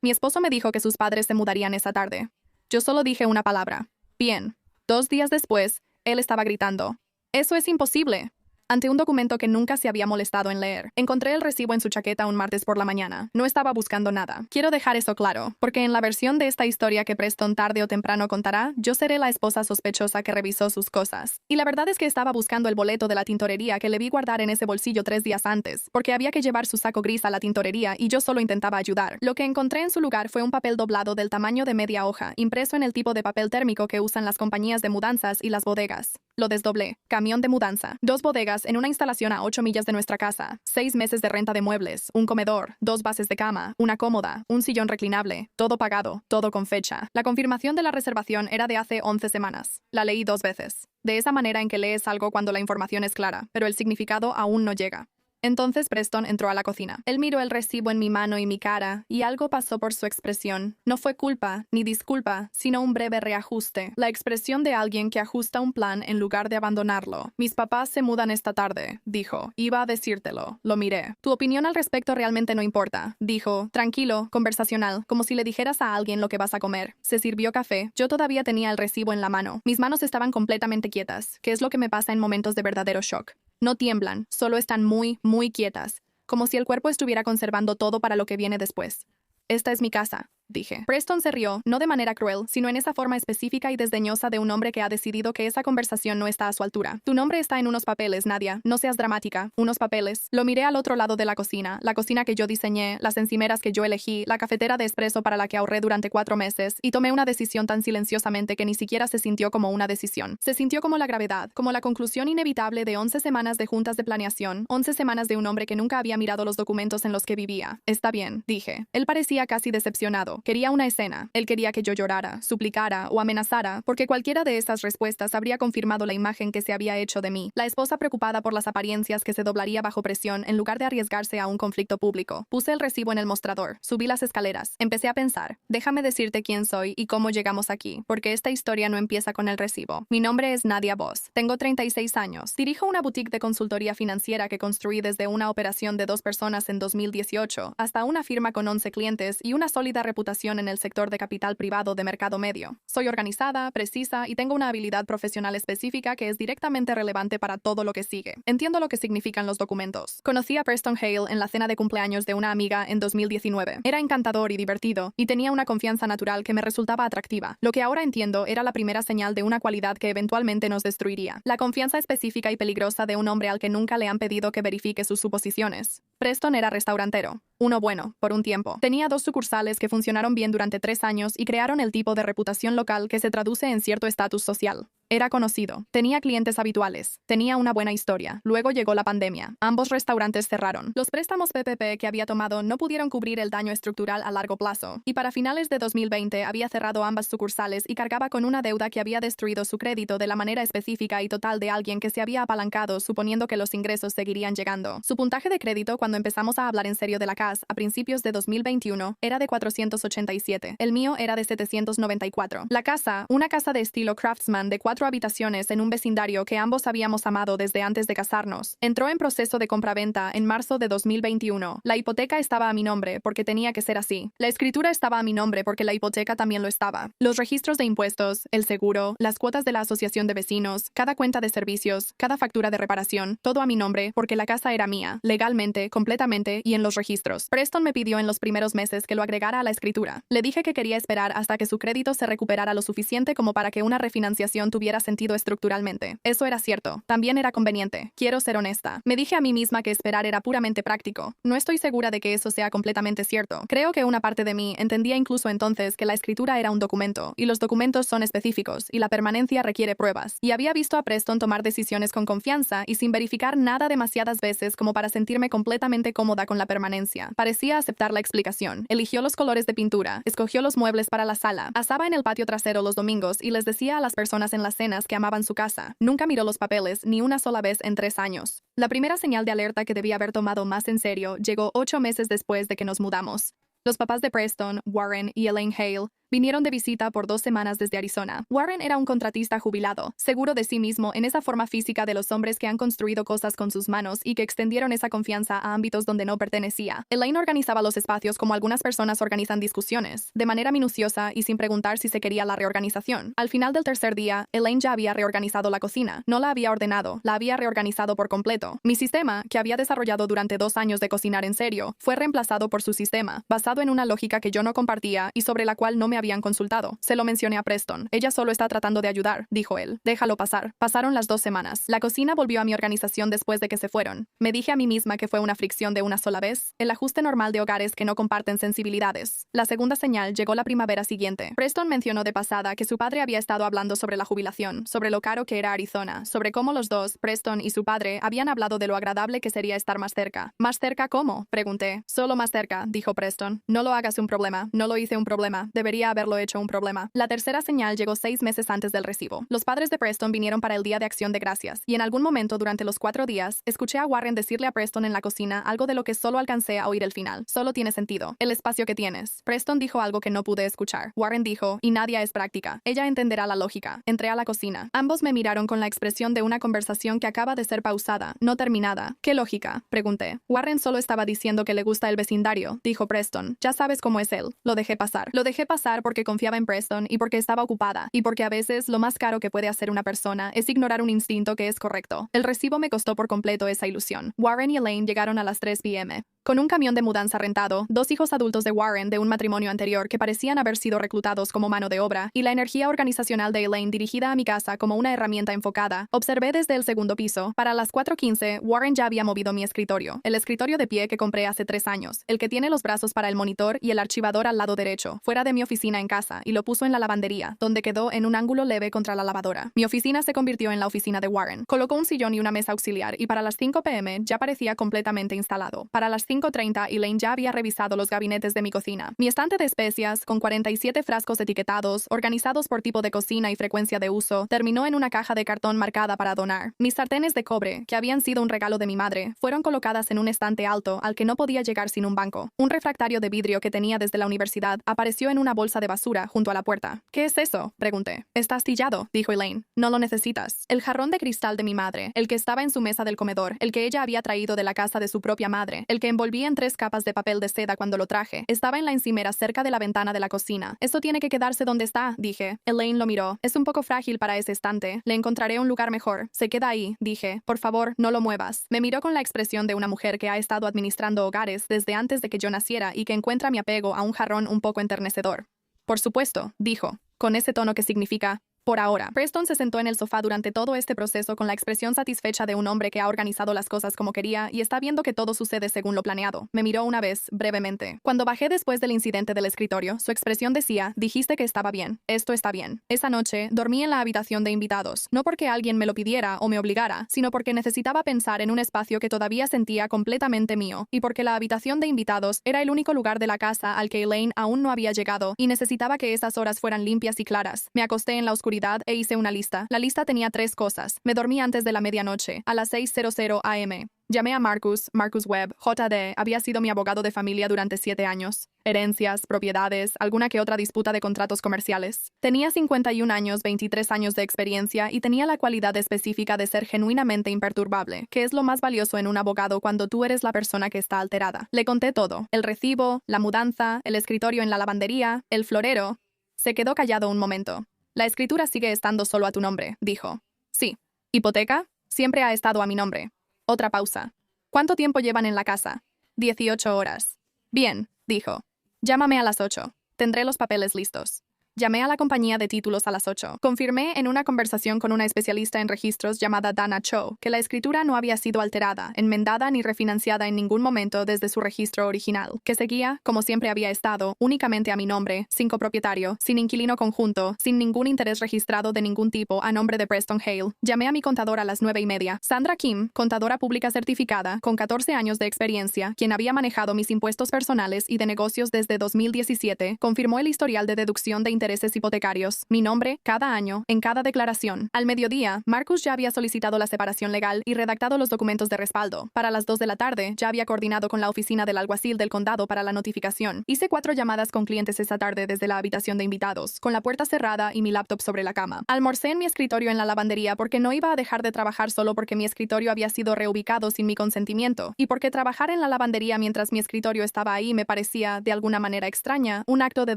Mi esposo me dijo que sus padres se mudarían esa tarde. Yo solo dije una palabra. Bien. 2 días después, él estaba gritando. «Eso es imposible». Ante un documento que nunca se había molestado en leer. Encontré el recibo en su chaqueta un martes por la mañana. No estaba buscando nada. Quiero dejar eso claro, porque en la versión de esta historia que Preston tarde o temprano contará, yo seré la esposa sospechosa que revisó sus cosas. Y la verdad es que estaba buscando el boleto de la tintorería que le vi guardar en ese bolsillo 3 días antes, porque había que llevar su saco gris a la tintorería y yo solo intentaba ayudar. Lo que encontré en su lugar fue un papel doblado del tamaño de media hoja, impreso en el tipo de papel térmico que usan las compañías de mudanzas y las bodegas. Lo desdoblé. Camión de mudanza. 2 bodegas en una instalación a 8 millas de nuestra casa, 6 meses de renta de muebles, un comedor, 2 bases de cama, una cómoda, un sillón reclinable, todo pagado, todo con fecha. La confirmación de la reservación era de hace 11 semanas. La leí 2 veces. De esa manera en que lees algo cuando la información es clara, pero el significado aún no llega. Entonces Preston entró a la cocina. Él miró el recibo en mi mano y mi cara, y algo pasó por su expresión. No fue culpa, ni disculpa, sino un breve reajuste. La expresión de alguien que ajusta un plan en lugar de abandonarlo. «Mis papás se mudan esta tarde», dijo. «Iba a decírtelo». Lo miré. «Tu opinión al respecto realmente no importa», dijo. Tranquilo, conversacional, como si le dijeras a alguien lo que vas a comer. Se sirvió café. Yo todavía tenía el recibo en la mano. Mis manos estaban completamente quietas, que es lo que me pasa en momentos de verdadero shock. No tiemblan, solo están muy, muy quietas, como si el cuerpo estuviera conservando todo para lo que viene después. «Esta es mi casa», dije. Preston se rió, no de manera cruel, sino en esa forma específica y desdeñosa de un hombre que ha decidido que esa conversación no está a su altura. «Tu nombre está en unos papeles, Nadia. No seas dramática. Unos papeles». Lo miré al otro lado de la cocina que yo diseñé, las encimeras que yo elegí, la cafetera de espresso para la que ahorré durante 4 meses, y tomé una decisión tan silenciosamente que ni siquiera se sintió como una decisión. Se sintió como la gravedad, como la conclusión inevitable de 11 semanas de juntas de planeación, 11 semanas de un hombre que nunca había mirado los documentos en los que vivía. «Está bien», dije. Él parecía casi decepcionado. Quería una escena. Él quería que yo llorara, suplicara o amenazara, porque cualquiera de esas respuestas habría confirmado la imagen que se había hecho de mí. La esposa preocupada por las apariencias que se doblaría bajo presión en lugar de arriesgarse a un conflicto público. Puse el recibo en el mostrador. Subí las escaleras. Empecé a pensar. Déjame decirte quién soy y cómo llegamos aquí, porque esta historia no empieza con el recibo. Mi nombre es Nadia Voss. Tengo 36 años. Dirijo una boutique de consultoría financiera que construí desde una operación de 2 personas en 2018 hasta una firma con 11 clientes y una sólida reputación en el sector de capital privado de mercado medio. Soy organizada, precisa y tengo una habilidad profesional específica que es directamente relevante para todo lo que sigue. Entiendo lo que significan los documentos. Conocí a Preston Hale en la cena de cumpleaños de una amiga en 2019. Era encantador y divertido, y tenía una confianza natural que me resultaba atractiva. Lo que ahora entiendo era la primera señal de una cualidad que eventualmente nos destruiría. La confianza específica y peligrosa de un hombre al que nunca le han pedido que verifique sus suposiciones. Preston era restaurantero. Uno bueno, por un tiempo. Tenía 2 sucursales que funcionaron bien durante 3 años y crearon el tipo de reputación local que se traduce en cierto estatus social. Era conocido, tenía clientes habituales, tenía una buena historia. Luego llegó la pandemia. Ambos restaurantes cerraron. Los préstamos PPP que había tomado no pudieron cubrir el daño estructural a largo plazo, y para finales de 2020 había cerrado ambas sucursales y cargaba con una deuda que había destruido su crédito de la manera específica y total de alguien que se había apalancado suponiendo que los ingresos seguirían llegando. Su puntaje de crédito cuando empezamos a hablar en serio de la casa a principios de 2021 era de 487. El mío era de 794. La casa, una casa de estilo craftsman de 4 habitaciones en un vecindario que ambos habíamos amado desde antes de casarnos, entró en proceso de compraventa en marzo de 2021. La hipoteca estaba a mi nombre porque tenía que ser así. La escritura estaba a mi nombre porque la hipoteca también lo estaba. Los registros de impuestos, el seguro, las cuotas de la asociación de vecinos, cada cuenta de servicios, cada factura de reparación, todo a mi nombre porque la casa era mía, legalmente, completamente y en los registros. Preston me pidió en los primeros meses que lo agregara a la escritura. Le dije que quería esperar hasta que su crédito se recuperara lo suficiente como para que una refinanciación tuviera sentido estructuralmente. Eso era cierto. También era conveniente. Quiero ser honesta. Me dije a mí misma que esperar era puramente práctico. No estoy segura de que eso sea completamente cierto. Creo que una parte de mí entendía incluso entonces que la escritura era un documento, y los documentos son específicos, y la permanencia requiere pruebas. Y había visto a Preston tomar decisiones con confianza y sin verificar nada demasiadas veces como para sentirme completamente cómoda con la permanencia. Parecía aceptar la explicación. Eligió los colores de pintura, escogió los muebles para la sala, asaba en el patio trasero los domingos y les decía a las personas en las cenas que amaban su casa. Nunca miró los papeles ni una sola vez en 3 años. La primera señal de alerta que debía haber tomado más en serio llegó 8 meses después de que nos mudamos. Los papás de Preston, Warren y Elaine Hale, Vinieron de visita por 2 semanas desde Arizona. Warren era un contratista jubilado, seguro de sí mismo en esa forma física de los hombres que han construido cosas con sus manos y que extendieron esa confianza a ámbitos donde no pertenecía. Elaine organizaba los espacios como algunas personas organizan discusiones, de manera minuciosa y sin preguntar si se quería la reorganización. Al final del tercer día, Elaine ya había reorganizado la cocina. No la había ordenado, la había reorganizado por completo. Mi sistema, que había desarrollado durante 2 años de cocinar en serio, fue reemplazado por su sistema, basado en una lógica que yo no compartía y sobre la cual no me habían consultado. Se lo mencioné a Preston. Ella solo está tratando de ayudar, dijo él. Déjalo pasar. Pasaron las 2 semanas. La cocina volvió a mi organización después de que se fueron. Me dije a mí misma que fue una fricción de una sola vez, el ajuste normal de hogares que no comparten sensibilidades. La segunda señal llegó la primavera siguiente. Preston mencionó de pasada que su padre había estado hablando sobre la jubilación, sobre lo caro que era Arizona, sobre cómo los dos, Preston y su padre, habían hablado de lo agradable que sería estar más cerca. ¿Más cerca cómo?, pregunté. Solo más cerca, dijo Preston. No lo hagas un problema. No lo hice un problema. Debería haberlo hecho un problema. La tercera señal llegó 6 meses antes del recibo. Los padres de Preston vinieron para el Día de Acción de Gracias, y en algún momento durante los 4 días, escuché a Warren decirle a Preston en la cocina algo de lo que solo alcancé a oír el final. Solo tiene sentido. El espacio que tienes. Preston dijo algo que no pude escuchar. Warren dijo, y Nadia es práctica. Ella entenderá la lógica. Entré a la cocina. Ambos me miraron con la expresión de una conversación que acaba de ser pausada, no terminada. ¿Qué lógica?, pregunté. Warren solo estaba diciendo que le gusta el vecindario, dijo Preston. Ya sabes cómo es él. Lo dejé pasar. Lo dejé pasar porque confiaba en Preston y porque estaba ocupada, y porque a veces lo más caro que puede hacer una persona es ignorar un instinto que es correcto. El recibo me costó por completo esa ilusión. Warren y Elaine llegaron a las 3 p.m. con un camión de mudanza rentado, 2 hijos adultos de Warren de un matrimonio anterior que parecían haber sido reclutados como mano de obra, y la energía organizacional de Elaine dirigida a mi casa como una herramienta enfocada. Observé desde el segundo piso. Para las 4:15, Warren ya había movido mi escritorio, el escritorio de pie que compré hace 3 años, el que tiene los brazos para el monitor y el archivador al lado derecho, fuera de mi oficina en casa, y lo puso en la lavandería, donde quedó en un ángulo leve contra la lavadora. Mi oficina se convirtió en la oficina de Warren. Colocó un sillón y una mesa auxiliar, y para las 5 p.m. ya parecía completamente instalado. Para las 5:30, Elaine ya había revisado los gabinetes de mi cocina. Mi estante de especias, con 47 frascos etiquetados, organizados por tipo de cocina y frecuencia de uso, terminó en una caja de cartón marcada para donar. Mis sartenes de cobre, que habían sido un regalo de mi madre, fueron colocadas en un estante alto al que no podía llegar sin un banco. Un refractario de vidrio que tenía desde la universidad apareció en una bolsa de basura junto a la puerta. ¿Qué es eso?, pregunté. Está astillado, dijo Elaine. No lo necesitas. El jarrón de cristal de mi madre, el que estaba en su mesa del comedor, el que ella había traído de la casa de su propia madre, el que envolvía en 3 capas de papel de seda cuando lo traje, estaba en la encimera cerca de la ventana de la cocina. Eso tiene que quedarse donde está, dije. Elaine lo miró. Es un poco frágil para ese estante. Le encontraré un lugar mejor. Se queda ahí, dije. Por favor, no lo muevas. Me miró con la expresión de una mujer que ha estado administrando hogares desde antes de que yo naciera y que encuentra mi apego a un jarrón un poco enternecedor. Por supuesto, dijo, con ese tono que significa por ahora. Preston se sentó en el sofá durante todo este proceso con la expresión satisfecha de un hombre que ha organizado las cosas como quería y está viendo que todo sucede según lo planeado. Me miró una vez, brevemente. Cuando bajé después del incidente del escritorio, su expresión decía, dijiste que estaba bien. Esto está bien. Esa noche, dormí en la habitación de invitados, no porque alguien me lo pidiera o me obligara, sino porque necesitaba pensar en un espacio que todavía sentía completamente mío, y porque la habitación de invitados era el único lugar de la casa al que Elaine aún no había llegado, y necesitaba que esas horas fueran limpias y claras. Me acosté en la oscuridad e hice una lista. La lista tenía 3 cosas. Me dormí antes de la medianoche, a las 6:00 a.m. Llamé a Marcus Webb, JD, había sido mi abogado de familia durante 7 años. Herencias, propiedades, alguna que otra disputa de contratos comerciales. Tenía 51 años, 23 años de experiencia y tenía la cualidad específica de ser genuinamente imperturbable, que es lo más valioso en un abogado cuando tú eres la persona que está alterada. Le conté todo, el recibo, la mudanza, el escritorio en la lavandería, el florero. Se quedó callado un momento. La escritura sigue estando solo a tu nombre, dijo. Sí. ¿Hipoteca? Siempre ha estado a mi nombre. Otra pausa. ¿Cuánto tiempo llevan en la casa? 18 horas. Bien, dijo. Llámame a las 8. Tendré los papeles listos. Llamé a la compañía de títulos a las 8. Confirmé en una conversación con una especialista en registros llamada Dana Cho que la escritura no había sido alterada, enmendada ni refinanciada en ningún momento desde su registro original, que seguía, como siempre había estado, únicamente a mi nombre, sin copropietario, sin inquilino conjunto, sin ningún interés registrado de ningún tipo a nombre de Preston Hale. Llamé a mi contador a las 9:30. Sandra Kim, contadora pública certificada, con 14 años de experiencia, quien había manejado mis impuestos personales y de negocios desde 2017, confirmó el historial de deducción de intereses intereses hipotecarios, mi nombre, cada año, en cada declaración. Al mediodía, Marcus ya había solicitado la separación legal y redactado los documentos de respaldo. Para las 2 de la tarde, ya había coordinado con la oficina del alguacil del condado para la notificación. Hice 4 llamadas con clientes esa tarde desde la habitación de invitados, con la puerta cerrada y mi laptop sobre la cama. Almorcé en mi escritorio en la lavandería porque no iba a dejar de trabajar solo porque mi escritorio había sido reubicado sin mi consentimiento, y porque trabajar en la lavandería mientras mi escritorio estaba ahí me parecía, de alguna manera extraña, un acto de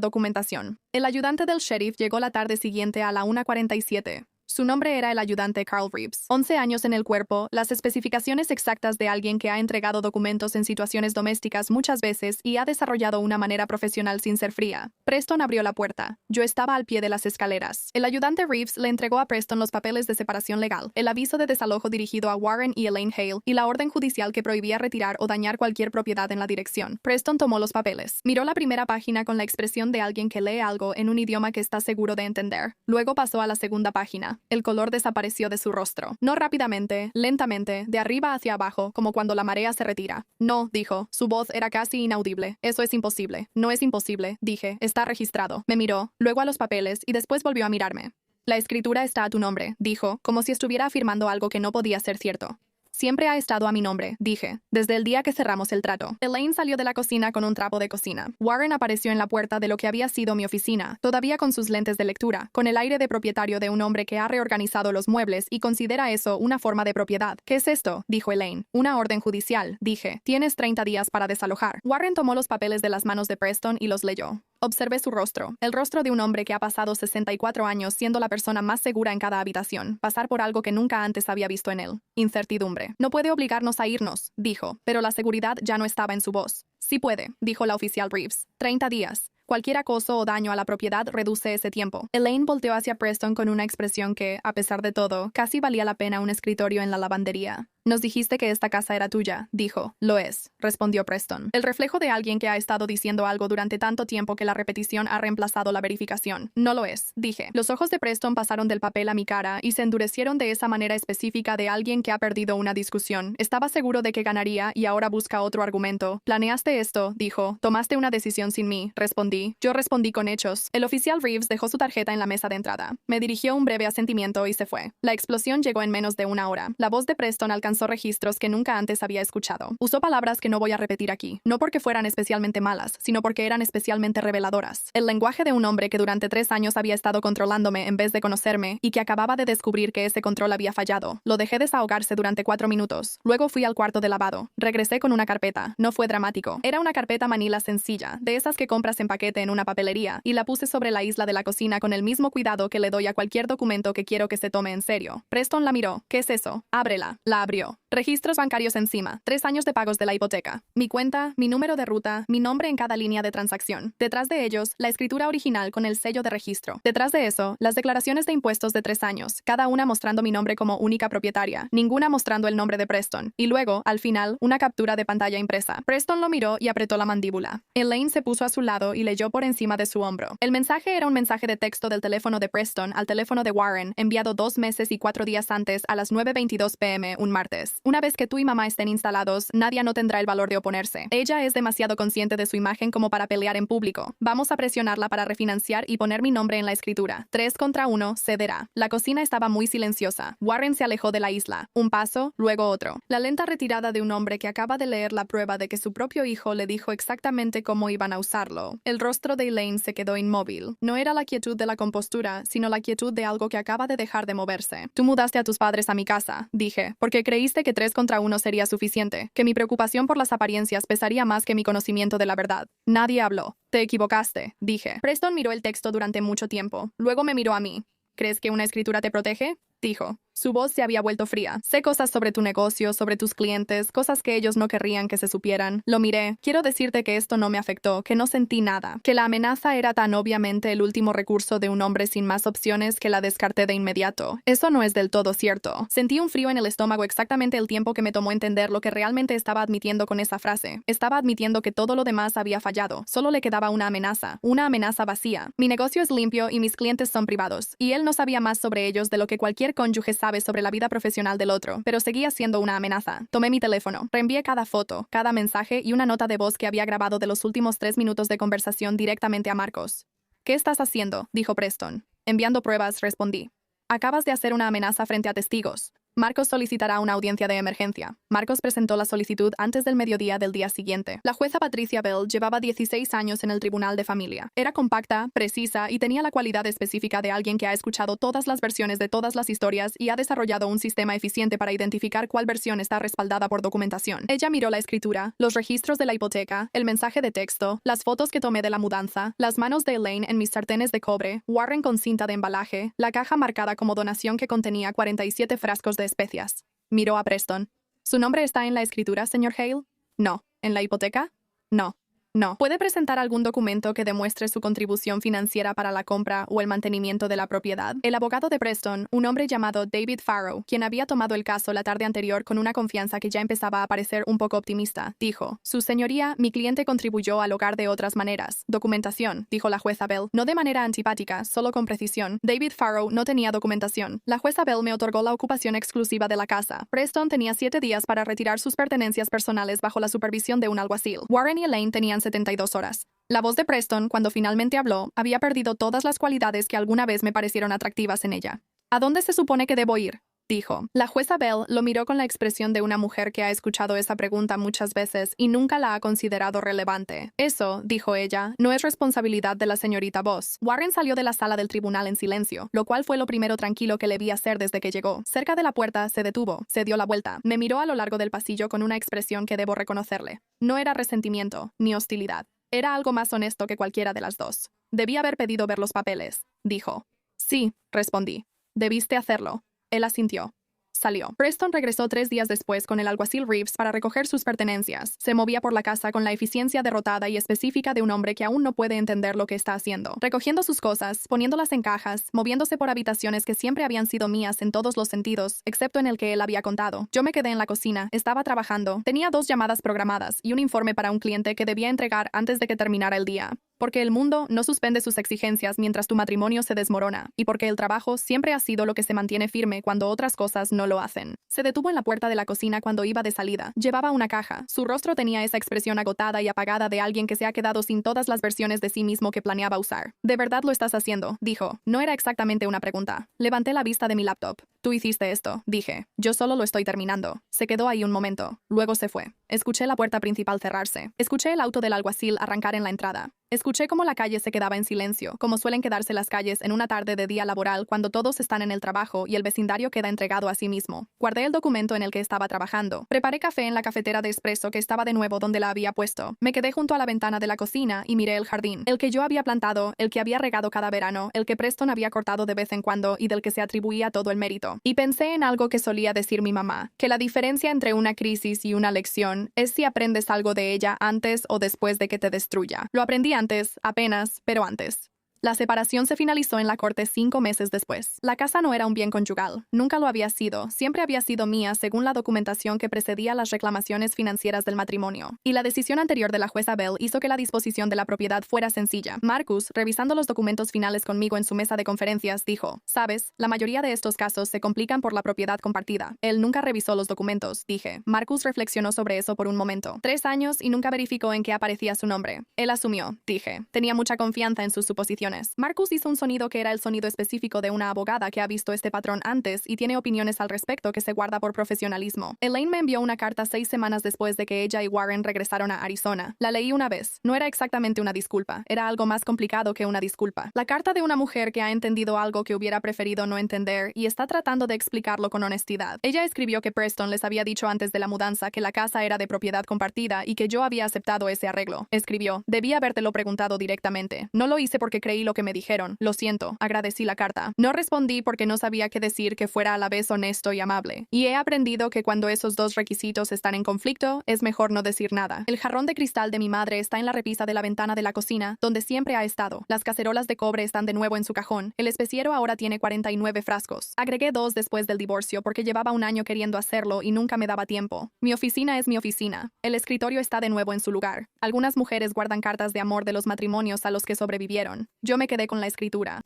documentación. El ayudante del sheriff llegó la tarde siguiente a la 1:47. Su nombre era el ayudante Carl Reeves. 11 años en el cuerpo, las especificaciones exactas de alguien que ha entregado documentos en situaciones domésticas muchas veces y ha desarrollado una manera profesional sin ser fría. Preston abrió la puerta. Yo estaba al pie de las escaleras. El ayudante Reeves le entregó a Preston los papeles de separación legal, el aviso de desalojo dirigido a Warren y Elaine Hale y la orden judicial que prohibía retirar o dañar cualquier propiedad en la dirección. Preston tomó los papeles. Miró la primera página con la expresión de alguien que lee algo en un idioma que está seguro de entender. Luego pasó a la segunda página. El color desapareció de su rostro. No rápidamente, lentamente, de arriba hacia abajo, como cuando la marea se retira. No, dijo. Su voz era casi inaudible. Eso es imposible. No es imposible, dije. Está registrado. Me miró, luego a los papeles y después volvió a mirarme. La escritura está a tu nombre, dijo, como si estuviera afirmando algo que no podía ser cierto. Siempre ha estado a mi nombre, dije, desde el día que cerramos el trato. Elaine salió de la cocina con un trapo de cocina. Warren apareció en la puerta de lo que había sido mi oficina, todavía con sus lentes de lectura, con el aire de propietario de un hombre que ha reorganizado los muebles y considera eso una forma de propiedad. ¿Qué es esto?, dijo Elaine. Una orden judicial, dije. Tienes 30 días para desalojar. Warren tomó los papeles de las manos de Preston y los leyó. Observé su rostro, el rostro de un hombre que ha pasado 64 años siendo la persona más segura en cada habitación, pasar por algo que nunca antes había visto en él. Incertidumbre. No puede obligarnos a irnos, dijo, pero la seguridad ya no estaba en su voz. Sí puede, dijo la oficial Reeves. 30 días. Cualquier acoso o daño a la propiedad reduce ese tiempo. Elaine volteó hacia Preston con una expresión que, a pesar de todo, casi valía la pena un escritorio en la lavandería. Nos dijiste que esta casa era tuya, dijo. Lo es, respondió Preston. El reflejo de alguien que ha estado diciendo algo durante tanto tiempo que la repetición ha reemplazado la verificación. No lo es, dije. Los ojos de Preston pasaron del papel a mi cara y se endurecieron de esa manera específica de alguien que ha perdido una discusión. Estaba seguro de que ganaría y ahora busca otro argumento. Planeaste esto, dijo. Tomaste una decisión sin mí, respondí. Yo respondí con hechos. El oficial Reeves dejó su tarjeta en la mesa de entrada. Me dirigió un breve asentimiento y se fue. La explosión llegó en menos de una hora. La voz de Preston alcanzó registros que nunca antes había escuchado. Usó palabras que no voy a repetir aquí, no porque fueran especialmente malas, sino porque eran especialmente reveladoras. El lenguaje de un hombre que durante 3 años había estado controlándome en vez de conocerme y que acababa de descubrir que ese control había fallado. Lo dejé desahogarse durante 4 minutos. Luego fui al cuarto de lavado. Regresé con una carpeta. No fue dramático. Era una carpeta manila sencilla, de esas que compras en paquete en una papelería, y la puse sobre la isla de la cocina con el mismo cuidado que le doy a cualquier documento que quiero que se tome en serio. Preston la miró. ¿Qué es eso? Ábrela. La abrió. Registros bancarios encima, 3 años de pagos de la hipoteca, mi cuenta, mi número de ruta, mi nombre en cada línea de transacción. Detrás de ellos, la escritura original con el sello de registro. Detrás de eso, las declaraciones de impuestos de 3 años, cada una mostrando mi nombre como única propietaria, ninguna mostrando el nombre de Preston. Y luego, al final, una captura de pantalla impresa. Preston lo miró y apretó la mandíbula. Elaine se puso a su lado y leyó por encima de su hombro. El mensaje era un mensaje de texto del teléfono de Preston al teléfono de Warren, enviado 2 meses y 4 días antes a las 9:22 p.m. un martes. Una vez que tú y mamá estén instalados, Nadia no tendrá el valor de oponerse. Ella es demasiado consciente de su imagen como para pelear en público. Vamos a presionarla para refinanciar y poner mi nombre en la escritura. 3 contra 1, cederá. La cocina estaba muy silenciosa. Warren se alejó de la isla. Un paso, luego otro. La lenta retirada de un hombre que acaba de leer la prueba de que su propio hijo le dijo exactamente cómo iban a usarlo. El rostro de Elaine se quedó inmóvil. No era la quietud de la compostura, sino la quietud de algo que acaba de dejar de moverse. Tú mudaste a tus padres a mi casa, dije, porque creíste que 3 contra 1 sería suficiente, que mi preocupación por las apariencias pesaría más que mi conocimiento de la verdad. Nadie habló. Te equivocaste, dije. Preston miró el texto durante mucho tiempo. Luego me miró a mí. ¿Crees que una escritura te protege?, dijo. Su voz se había vuelto fría. Sé cosas sobre tu negocio, sobre tus clientes, cosas que ellos no querrían que se supieran. Lo miré. Quiero decirte que esto no me afectó, que no sentí nada, que la amenaza era tan obviamente el último recurso de un hombre sin más opciones que la descarté de inmediato. Eso no es del todo cierto. Sentí un frío en el estómago exactamente el tiempo que me tomó entender lo que realmente estaba admitiendo con esa frase. Estaba admitiendo que todo lo demás había fallado. Solo le quedaba una amenaza vacía. Mi negocio es limpio y mis clientes son privados, y él no sabía más sobre ellos de lo que cualquier cónyuge sabe sobre la vida profesional del otro, pero seguía siendo una amenaza. Tomé mi teléfono, reenvié cada foto, cada mensaje y una nota de voz que había grabado de los últimos 3 minutos de conversación directamente a Marcos. ¿Qué estás haciendo?, dijo Preston. Enviando pruebas, respondí. Acabas de hacer una amenaza frente a testigos. Marcos solicitará una audiencia de emergencia. Marcos presentó la solicitud antes del mediodía del día siguiente. La jueza Patricia Bell llevaba 16 años en el Tribunal de Familia. Era compacta, precisa y tenía la cualidad específica de alguien que ha escuchado todas las versiones de todas las historias y ha desarrollado un sistema eficiente para identificar cuál versión está respaldada por documentación. Ella miró la escritura, los registros de la hipoteca, el mensaje de texto, las fotos que tomé de la mudanza, las manos de Elaine en mis sartenes de cobre, Warren con cinta de embalaje, la caja marcada como donación que contenía 47 frascos de especias. Miró a Preston. ¿Su nombre está en la escritura, señor Hale? No. ¿En la hipoteca? No. No. ¿Puede presentar algún documento que demuestre su contribución financiera para la compra o el mantenimiento de la propiedad? El abogado de Preston, un hombre llamado David Farrow, quien había tomado el caso la tarde anterior con una confianza que ya empezaba a parecer un poco optimista, dijo: «Su señoría, mi cliente contribuyó al hogar de otras maneras. Documentación», dijo la jueza Bell. No de manera antipática, solo con precisión. David Farrow no tenía documentación. La jueza Bell me otorgó la ocupación exclusiva de la casa. Preston tenía 7 días para retirar sus pertenencias personales bajo la supervisión de un alguacil. Warren y Elaine tenían 72 horas. La voz de Preston, cuando finalmente habló, había perdido todas las cualidades que alguna vez me parecieron atractivas en ella. ¿A dónde se supone que debo ir?, dijo. La jueza Bell lo miró con la expresión de una mujer que ha escuchado esa pregunta muchas veces y nunca la ha considerado relevante. Eso, dijo ella, no es responsabilidad de la señorita Voss. Warren salió de la sala del tribunal en silencio, lo cual fue lo primero tranquilo que le vi hacer desde que llegó. Cerca de la puerta, se detuvo, se dio la vuelta, me miró a lo largo del pasillo con una expresión que debo reconocerle. No era resentimiento, ni hostilidad. Era algo más honesto que cualquiera de las dos. Debí haber pedido ver los papeles, dijo. Sí, respondí. Debiste hacerlo. Él asintió. Salió. Preston regresó 3 días después con el alguacil Reeves para recoger sus pertenencias. Se movía por la casa con la eficiencia derrotada y específica de un hombre que aún no puede entender lo que está haciendo. Recogiendo sus cosas, poniéndolas en cajas, moviéndose por habitaciones que siempre habían sido mías en todos los sentidos, excepto en el que él había contado. Yo me quedé en la cocina, estaba trabajando. Tenía 2 llamadas programadas y un informe para un cliente que debía entregar antes de que terminara el día. Porque el mundo no suspende sus exigencias mientras tu matrimonio se desmorona, y porque el trabajo siempre ha sido lo que se mantiene firme cuando otras cosas no lo hacen. Se detuvo en la puerta de la cocina cuando iba de salida. Llevaba una caja. Su rostro tenía esa expresión agotada y apagada de alguien que se ha quedado sin todas las versiones de sí mismo que planeaba usar. «¿De verdad lo estás haciendo?», dijo. No era exactamente una pregunta. Levanté la vista de mi laptop. «Tú hiciste esto», dije. «Yo solo lo estoy terminando». Se quedó ahí un momento. Luego se fue. Escuché la puerta principal cerrarse. Escuché el auto del alguacil arrancar en la entrada. Escuché cómo la calle se quedaba en silencio, como suelen quedarse las calles en una tarde de día laboral cuando todos están en el trabajo y el vecindario queda entregado a sí mismo. Guardé el documento en el que estaba trabajando. Preparé café en la cafetera de espresso que estaba de nuevo donde la había puesto. Me quedé junto a la ventana de la cocina y miré el jardín. El que yo había plantado, el que había regado cada verano, el que Preston había cortado de vez en cuando y del que se atribuía todo el mérito. Y pensé en algo que solía decir mi mamá, que la diferencia entre una crisis y una lección es si aprendes algo de ella antes o después de que te destruya. Lo aprendí antes, apenas, pero antes. La separación se finalizó en la corte 5 meses después. La casa no era un bien conyugal. Nunca lo había sido. Siempre había sido mía según la documentación que precedía las reclamaciones financieras del matrimonio. Y la decisión anterior de la jueza Bell hizo que la disposición de la propiedad fuera sencilla. Marcus, revisando los documentos finales conmigo en su mesa de conferencias, dijo: «Sabes, la mayoría de estos casos se complican por la propiedad compartida». Él nunca revisó los documentos, dije. Marcus reflexionó sobre eso por un momento. 3 años y nunca verificó en qué aparecía su nombre. Él asumió, dije. Tenía mucha confianza en sus suposiciones. Marcus hizo un sonido que era el sonido específico de una abogada que ha visto este patrón antes y tiene opiniones al respecto que se guarda por profesionalismo. Elaine me envió una carta 6 semanas después de que ella y Warren regresaron a Arizona. La leí una vez. No era exactamente una disculpa. Era algo más complicado que una disculpa. La carta de una mujer que ha entendido algo que hubiera preferido no entender y está tratando de explicarlo con honestidad. Ella escribió que Preston les había dicho antes de la mudanza que la casa era de propiedad compartida y que yo había aceptado ese arreglo. Escribió: «Debí habértelo preguntado directamente. No lo hice porque creí lo que me dijeron. Lo siento». Agradecí la carta. No respondí porque no sabía qué decir que fuera a la vez honesto y amable. Y he aprendido que cuando esos 2 requisitos están en conflicto, es mejor no decir nada. El jarrón de cristal de mi madre está en la repisa de la ventana de la cocina, donde siempre ha estado. Las cacerolas de cobre están de nuevo en su cajón. El especiero ahora tiene 49 frascos. Agregué 2 después del divorcio porque llevaba un año queriendo hacerlo y nunca me daba tiempo. Mi oficina es mi oficina. El escritorio está de nuevo en su lugar. Algunas mujeres guardan cartas de amor de los matrimonios a los que sobrevivieron. Yo me quedé con la escritura.